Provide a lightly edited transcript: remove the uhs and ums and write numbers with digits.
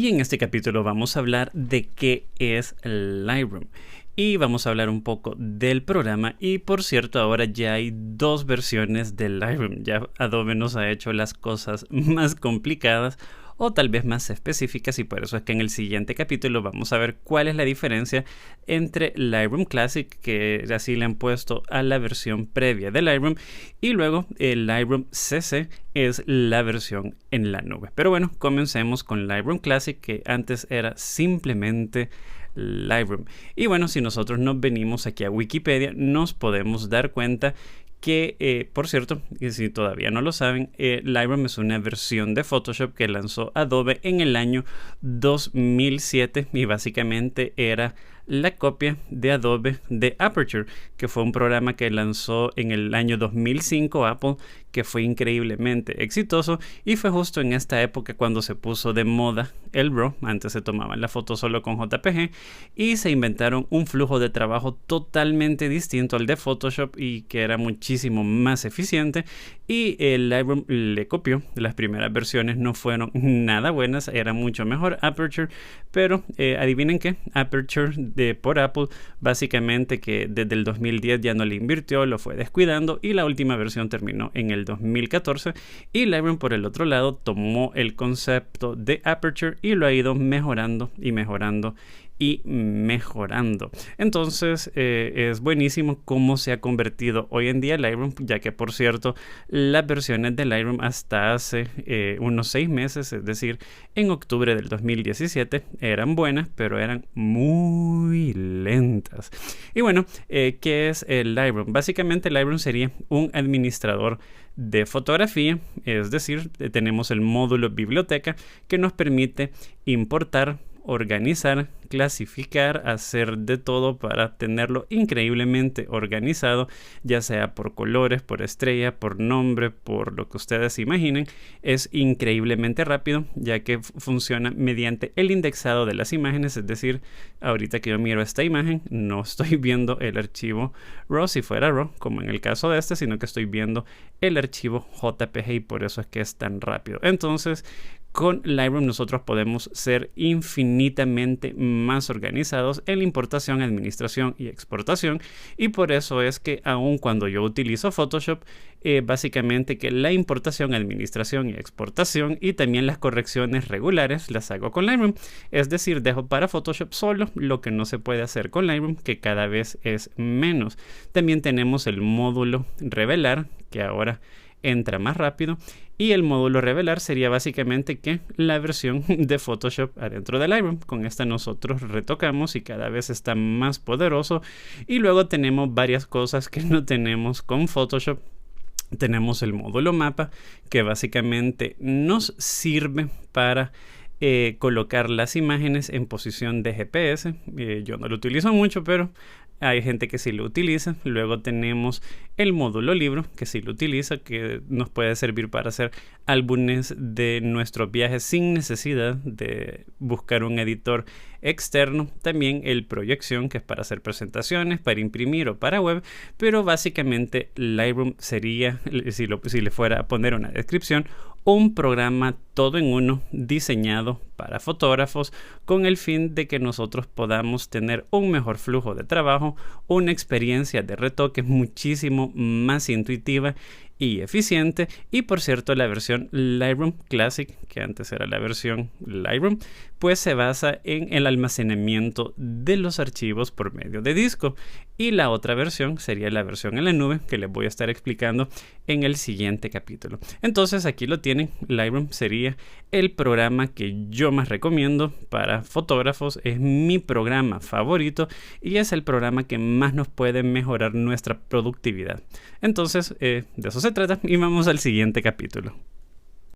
Y en este capítulo vamos a hablar de qué es Lightroom. Y vamos a hablar un poco del programa. Y por cierto, ahora ya hay dos versiones de Lightroom. Ya Adobe nos ha hecho las cosas más complicadas o tal vez más específicas, y por eso es que en el siguiente capítulo vamos a ver cuál es la diferencia entre Lightroom Classic, que así le han puesto a la versión previa de Lightroom, y luego el Lightroom CC es la versión en la nube. Pero bueno, comencemos con Lightroom Classic, que antes era simplemente Lightroom. Y bueno, si nosotros nos venimos aquí a Wikipedia, nos podemos dar cuenta que, por cierto, y si todavía no lo saben, Lightroom es una versión de Photoshop que lanzó Adobe en el año 2007 y básicamente era la copia de Adobe de Aperture, que fue un programa que lanzó en el año 2005 Apple, que fue increíblemente exitoso, y fue justo en esta época cuando se puso de moda el RAW. Antes se tomaban la foto solo con JPG y se inventaron un flujo de trabajo totalmente distinto al de Photoshop y que era muchísimo más eficiente, y el Lightroom le copió. Las primeras versiones no fueron nada buenas, era mucho mejor Aperture, pero adivinen qué, Aperture por Apple básicamente que desde el 2010 ya no le invirtió, lo fue descuidando, y la última versión terminó en el 2014, y Lightroom por el otro lado tomó el concepto de Aperture y lo ha ido mejorando y mejorando y mejorando. Entonces es buenísimo cómo se ha convertido hoy en día Lightroom, ya que por cierto las versiones de Lightroom hasta hace unos 6 meses, es decir, en octubre del 2017 eran buenas, pero eran muy lentas. Y bueno, ¿qué es el Lightroom? Básicamente Lightroom sería un administrador de fotografía, es decir, tenemos el módulo biblioteca que nos permite importar, organizar, clasificar, hacer de todo para tenerlo increíblemente organizado, ya sea por colores, por estrella, por nombre, por lo que ustedes imaginen. Es increíblemente rápido, ya que funciona mediante el indexado de las imágenes, es decir, ahorita que yo miro esta imagen, no estoy viendo el archivo RAW si fuera RAW, como en el caso de este, sino que estoy viendo el archivo JPG, y por eso es que es tan rápido. Entonces, con Lightroom nosotros podemos ser infinitamente más organizados en la importación, administración y exportación, y por eso es que aun cuando yo utilizo Photoshop, básicamente que la importación, administración y exportación y también las correcciones regulares las hago con Lightroom, es decir, dejo para Photoshop solo lo que no se puede hacer con Lightroom, que cada vez es menos. También tenemos el módulo revelar, que ahora entra más rápido, y el módulo revelar sería básicamente que la versión de Photoshop adentro de Lightroom. Con esta nosotros retocamos y cada vez está más poderoso. Y luego tenemos varias cosas que no tenemos con Photoshop. Tenemos el módulo mapa, que básicamente nos sirve para colocar las imágenes en posición de GPS. Yo no lo utilizo mucho, pero hay gente que sí lo utiliza. Luego tenemos el módulo libro, que sí lo utiliza, que nos puede servir para hacer álbumes de nuestros viajes sin necesidad de buscar un editor externo. También el proyección, que es para hacer presentaciones, para imprimir o para web. Pero básicamente Lightroom sería, si le fuera a poner una descripción, un programa todo en uno diseñado para fotógrafos con el fin de que nosotros podamos tener un mejor flujo de trabajo, una experiencia de retoque muchísimo más intuitiva y eficiente. Y por cierto, la versión Lightroom Classic, que antes era la versión Lightroom, pues se basa en el almacenamiento de los archivos por medio de disco, y la otra versión sería la versión en la nube, que les voy a estar explicando en el siguiente capítulo. Entonces aquí lo tienen. Lightroom sería el programa que yo más recomiendo para fotógrafos, es mi programa favorito y es el programa que más nos puede mejorar nuestra productividad. Entonces de eso se trata, y vamos al siguiente capítulo.